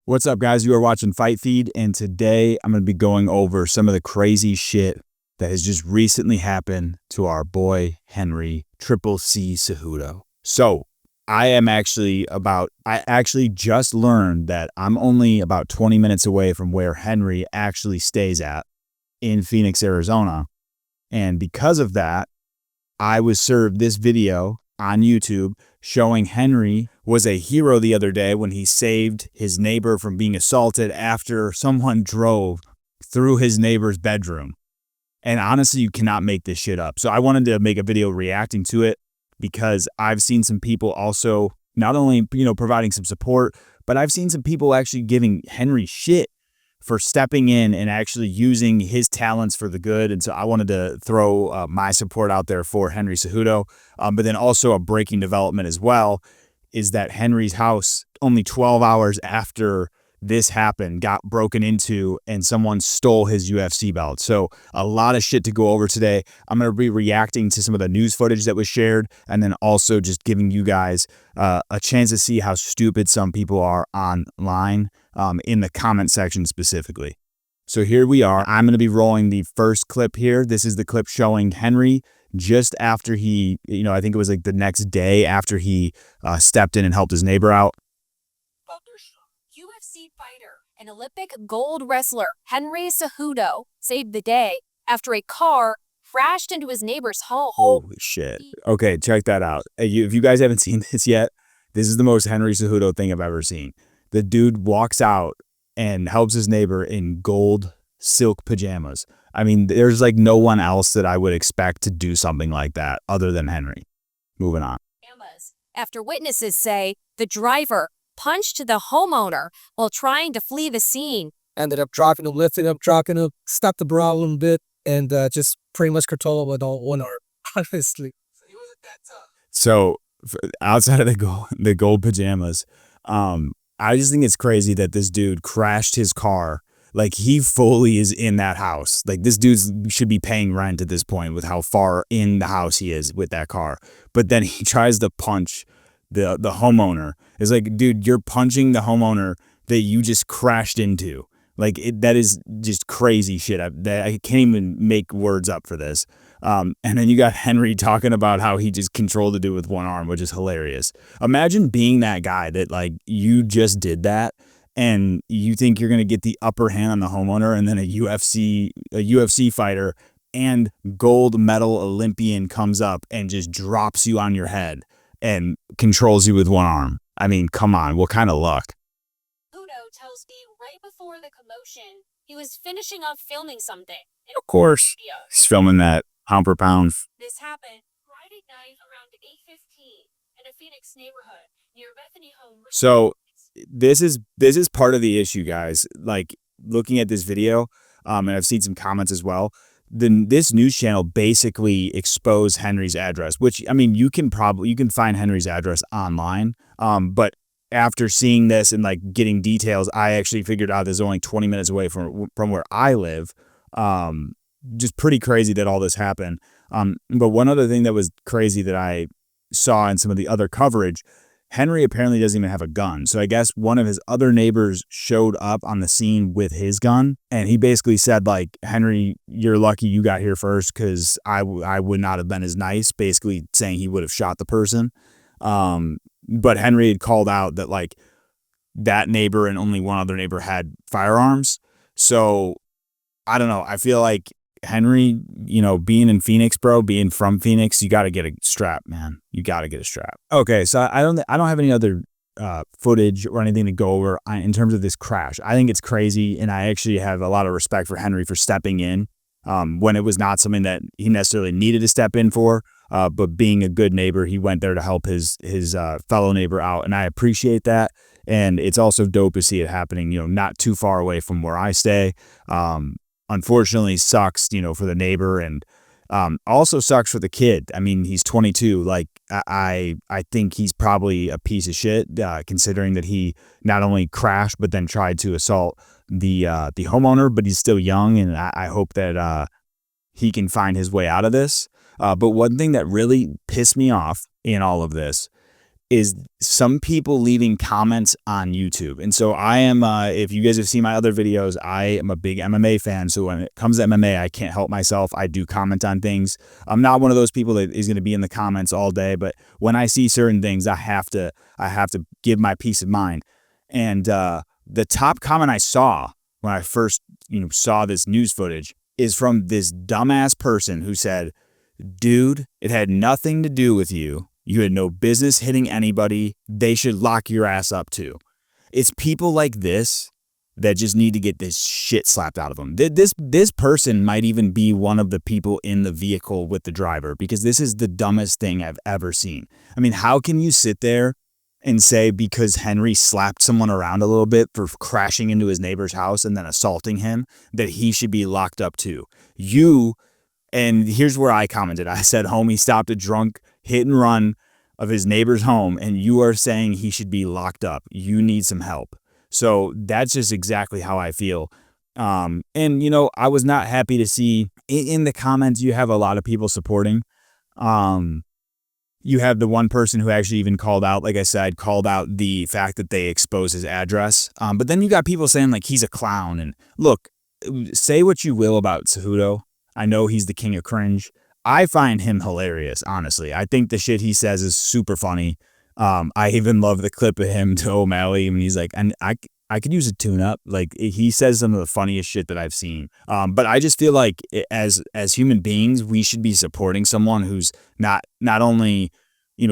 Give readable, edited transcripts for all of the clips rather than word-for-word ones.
What's up, guys? You are watching Fight Feed, and today I'm going to be going over some of the crazy shit that has just recently happened to our boy Henry Cejudo. So I actually just learned that I'm only about 20 minutes away from where Henry actually stays at in Phoenix, Arizona. And because of that, I was served this video on YouTube showing Henry was a hero the other day when he saved his neighbor from being assaulted after someone drove through his neighbor's bedroom. And honestly, you cannot make this shit up. So I wanted to make a video reacting to it because I've seen some people also not only, providing some support, but I've seen some people actually giving Henry shit for stepping in and actually using his talents for the good. And so I wanted to throw my support out there for Henry Cejudo. But then also a breaking development as well is that Henry's house, only 12 hours after this happened, got broken into and someone stole his UFC belt. So a lot of shit to go over today. I'm going to be reacting to some of the news footage that was shared and then also just giving you guys a chance to see how stupid some people are online in the comment section specifically. So here we are. I'm going to be rolling the first clip here. This is the clip showing Henry just after he, I think it was like the next day after he stepped in and helped his neighbor out. UFC fighter and Olympic gold wrestler Henry Cejudo saved the day after a car crashed into his neighbor's home. Holy shit. Okay, check that out. If you guys haven't seen this yet, this is the most Henry Cejudo thing I've ever seen. The dude walks out and helps his neighbor in gold silk pajamas. I mean, there's like no one else that I would expect to do something like that other than Henry. Moving on. After witnesses say the driver punched the homeowner while trying to flee the scene. Ended up dropping him, lifting him, dropping him, stopped the bra a little bit, and just pretty much control him with all one arm, honestly. So outside of the gold pajamas, I just think it's crazy that this dude crashed his car. Like, he fully is in that house. Like, this dude should be paying rent at this point with how far in the house he is with that car. But then he tries to punch the homeowner. It's like, dude, you're punching the homeowner that you just crashed into. Like, that is just crazy shit. I can't even make words up for this. And then you got Henry talking about how he just controlled the dude with one arm, which is hilarious. Imagine being that guy that, like, you just did that and you think you're going to get the upper hand on the homeowner, and then a UFC fighter and gold medal Olympian comes up and just drops you on your head and controls you with one arm. I mean, come on, what kind of luck? Cejudo tells me right before the commotion, he was finishing up filming something. Of course, he's filming that pound per pound. This happened Friday night around 8:15 in a Phoenix neighborhood near Bethany Home. So this is part of the issue, guys. Like, looking at this video, and I've seen some comments as well. This news channel basically exposed Henry's address, which, I mean, you can find Henry's address online. But after seeing this and like getting details, I actually figured out this is only 20 minutes away from where I live. Just pretty crazy that all this happened. But one other thing that was crazy that I saw in some of the other coverage, Henry apparently doesn't even have a gun. So I guess one of his other neighbors showed up on the scene with his gun. And he basically said, like, Henry, you're lucky you got here first because I would not have been as nice, basically saying he would have shot the person. But Henry had called out that, like, that neighbor and only one other neighbor had firearms. So I don't know. I feel like Henry, being in Phoenix, bro, being from Phoenix, you got to get a strap, man. You got to get a strap. Okay, so I don't have any other footage or anything to go over in terms of this crash. I think it's crazy, and I actually have a lot of respect for Henry for stepping in when it was not something that he necessarily needed to step in for. But being a good neighbor, he went there to help his fellow neighbor out, and I appreciate that. And it's also dope to see it happening, not too far away from where I stay. Unfortunately sucks, for the neighbor, and also sucks for the kid. I mean, he's 22. Like, I think he's probably a piece of shit, considering that he not only crashed but then tried to assault the homeowner. But he's still young, and I hope that he can find his way out of this. But one thing that really pissed me off in all of this is some people leaving comments on YouTube. And so I am, if you guys have seen my other videos, I am a big MMA fan. So when it comes to MMA, I can't help myself. I do comment on things. I'm not one of those people that is going to be in the comments all day, but when I see certain things, I have to give my peace of mind. And the top comment I saw when I first, saw this news footage is from this dumbass person who said, "Dude, it had nothing to do with you. You had no business hitting anybody. They should lock your ass up too." It's people like this that just need to get this shit slapped out of them. This person might even be one of the people in the vehicle with the driver, because this is the dumbest thing I've ever seen. I mean, how can you sit there and say because Henry slapped someone around a little bit for crashing into his neighbor's house and then assaulting him that he should be locked up too? And here's where I commented. I said, "Homie stopped a drunk hit and run of his neighbor's home, and you are saying he should be locked up. You need some help." So that's just exactly how I feel. And, I was not happy to see in the comments, you have a lot of people supporting. You have the one person who actually even called out, like I said, called out the fact that they exposed his address. But then you got people saying like he's a clown. And look, say what you will about Cejudo. I know he's the king of cringe. I find him hilarious, honestly. I think the shit he says is super funny. I even love the clip of him to O'Malley when he's like, "And I could use a tune-up." Like, he says some of the funniest shit that I've seen. But I just feel like as human beings, we should be supporting someone who's not only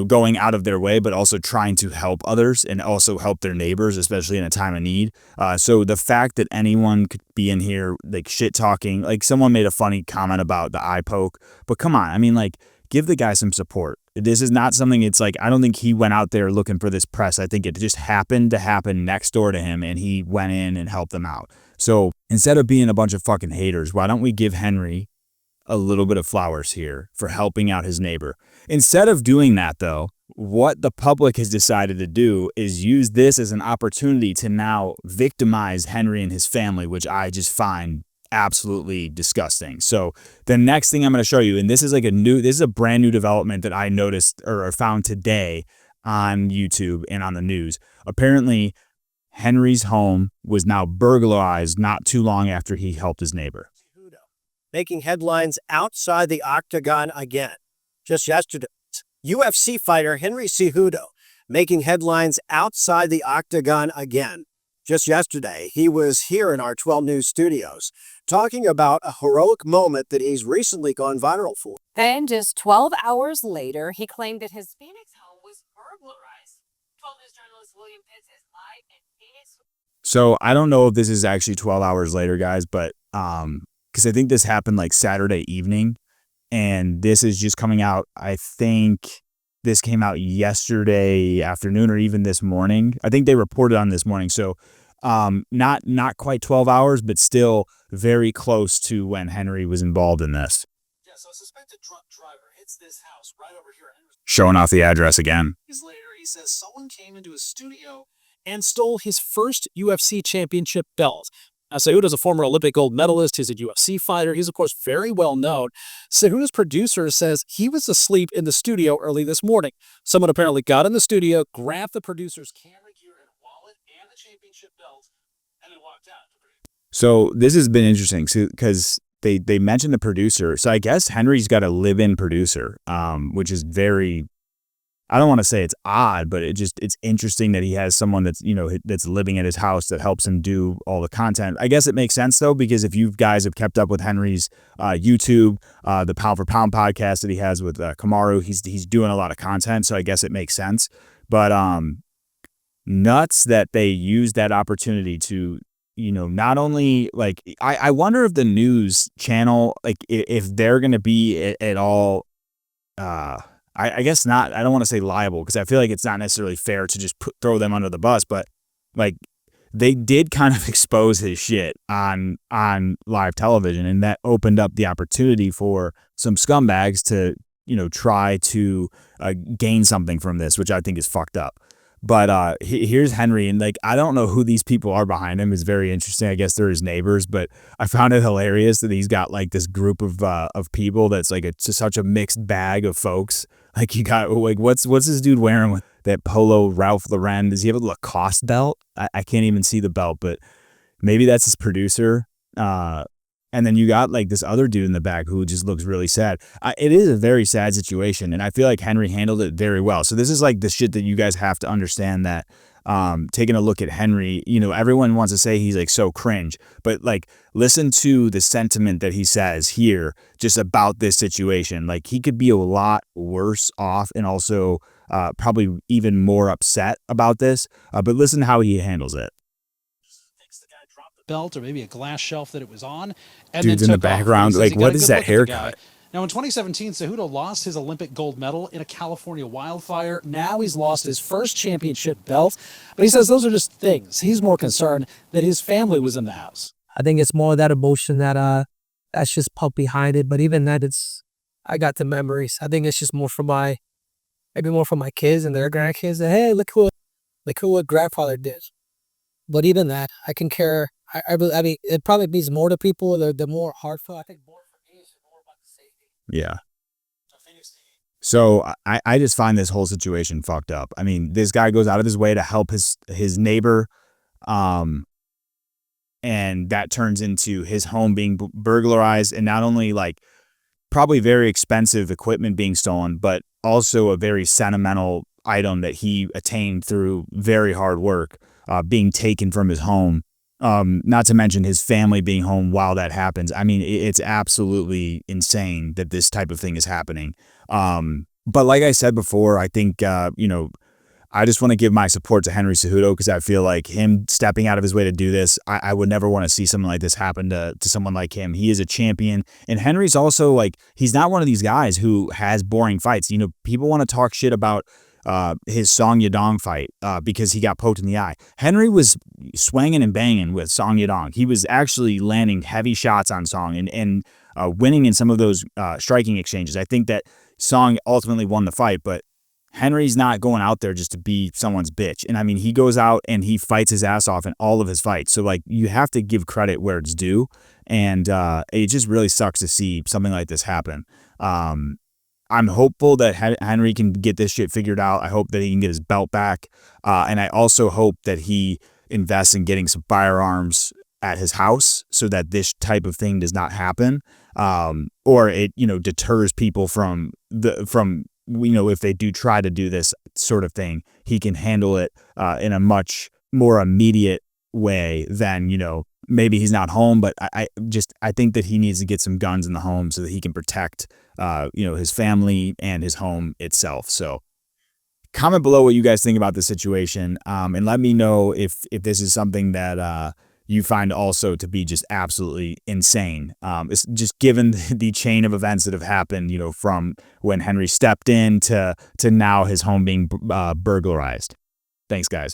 going out of their way, but also trying to help others and also help their neighbors, especially in a time of need. So the fact that anyone could be in here like shit talking, like someone made a funny comment about the eye poke, but come on, I mean, like, give the guy some support. This is not something, it's like, I don't think he went out there looking for this press. I think it just happened to happen next door to him and he went in and helped them out. So instead of being a bunch of fucking haters, why don't we give Henry a little bit of flowers here for helping out his neighbor? Instead of doing that, though, what the public has decided to do is use this as an opportunity to now victimize Henry and his family, which I just find absolutely disgusting. So the next thing I'm going to show you, and this is a brand new development that I noticed or found today on YouTube and on the news. Apparently, Henry's home was now burglarized not too long after he helped his neighbor. Making headlines outside the octagon again. Just yesterday, UFC fighter Henry Cejudo making headlines outside the octagon again. Just yesterday, he was here in our 12 News studios talking about a heroic moment that he's recently gone viral for. Then, just 12 hours later, he claimed that his Phoenix home was burglarized. 12 News journalist William Pitts is live in Phoenix. So I don't know if this is actually 12 hours later, guys, but because I think this happened like Saturday evening, and this is just coming out. I think this came out yesterday afternoon or even this morning. I think they reported on this morning. So not quite 12 hours, but still very close to when Henry was involved in this. Yeah, so a suspected drunk driver hits this house right over here. Showing off the address again. Later, he says someone came into his studio and stole his first UFC championship belt. Now, Cejudo is a former Olympic gold medalist. He's a UFC fighter. He's, of course, very well known. Cejudo's producer says he was asleep in the studio early this morning. Someone apparently got in the studio, grabbed the producer's camera gear and wallet and the championship belt, and then walked out. So this has been interesting because they mentioned the producer. So I guess Henry's got a live-in producer, which is very, I don't want to say it's odd, but it's interesting that he has someone that's, that's living at his house that helps him do all the content. I guess it makes sense though, because if you guys have kept up with Henry's YouTube, the Pound for Pound podcast that he has with Kamaru, he's doing a lot of content. So I guess it makes sense, but nuts that they use that opportunity to, not only like, I wonder if the news channel, like if they're going to be at all, I guess not. I don't want to say liable because I feel like it's not necessarily fair to just throw them under the bus, but like they did kind of expose his shit on live television, and that opened up the opportunity for some scumbags to, try to gain something from this, which I think is fucked up. But here's Henry, and like I don't know who these people are behind him. It's very interesting. I guess they're his neighbors, but I found it hilarious that he's got like this group of people that's like such a mixed bag of folks. Like you got like what's this dude wearing with that polo Ralph Lauren? Does he have a Lacoste belt? I can't even see the belt, but maybe that's his producer. And then you got like this other dude in the back who just looks really sad. It is a very sad situation, and I feel like Henry handled it very well. So this is like the shit that you guys have to understand that taking a look at Henry, you know, everyone wants to say he's like so cringe, but like listen to the sentiment that he says here just about this situation. Like he could be a lot worse off and also probably even more upset about this, but listen to how he handles it. Belt or maybe a glass shelf that it was on, and Dude's then in the took off. background, He says like, he got what a is good that look at the haircut? guy. Now in 2017, Cejudo lost his Olympic gold medal in a California wildfire. Now he's lost his first championship belt, but he says those are just things. He's more concerned that his family was in the house. I think it's more that emotion that's just put behind it. But even that, I got the memories. I think it's just more for maybe more for my kids and their grandkids. That, hey, look what grandfather did. But even that, I can care. I mean, it probably means more to people. The more heartfelt. I think more for me is more about the safety. Yeah. So I just find this whole situation fucked up. I mean, this guy goes out of his way to help his neighbor, and that turns into his home being burglarized, and not only like probably very expensive equipment being stolen, but also a very sentimental item that he attained through very hard work being taken from his home. Not to mention his family being home while that happens. I mean, it's absolutely insane that this type of thing is happening. But like I said before, I think, you know, I just want to give my support to Henry Cejudo because I feel like him stepping out of his way to do this, I would never want to see something like this happen to someone like him. He is a champion. And Henry's also like, he's not one of these guys who has boring fights. You know, people want to talk shit about his Song Yadong fight because he got poked in the eye. Henry was swinging and banging with Song Yadong. He was actually landing heavy shots on Song and winning in some of those striking exchanges. I think that Song ultimately won the fight, but Henry's not going out there just to be someone's bitch. And I mean, he goes out and he fights his ass off in all of his fights. So like, you have to give credit where it's due. And it just really sucks to see something like this happen. I'm hopeful that Henry can get this shit figured out. I hope that he can get his belt back. And I also hope that he invests in getting some firearms at his house so that this type of thing does not happen. Or it, you know, deters people from you know, if they do try to do this sort of thing, he can handle it in a much more immediate way than, you know, maybe he's not home, but I think that he needs to get some guns in the home so that he can protect, you know, his family and his home itself. So comment below what you guys think about the situation, and let me know if this is something that you find also to be just absolutely insane. It's just given the chain of events that have happened, you know, from when Henry stepped in to now his home being burglarized. Thanks, guys.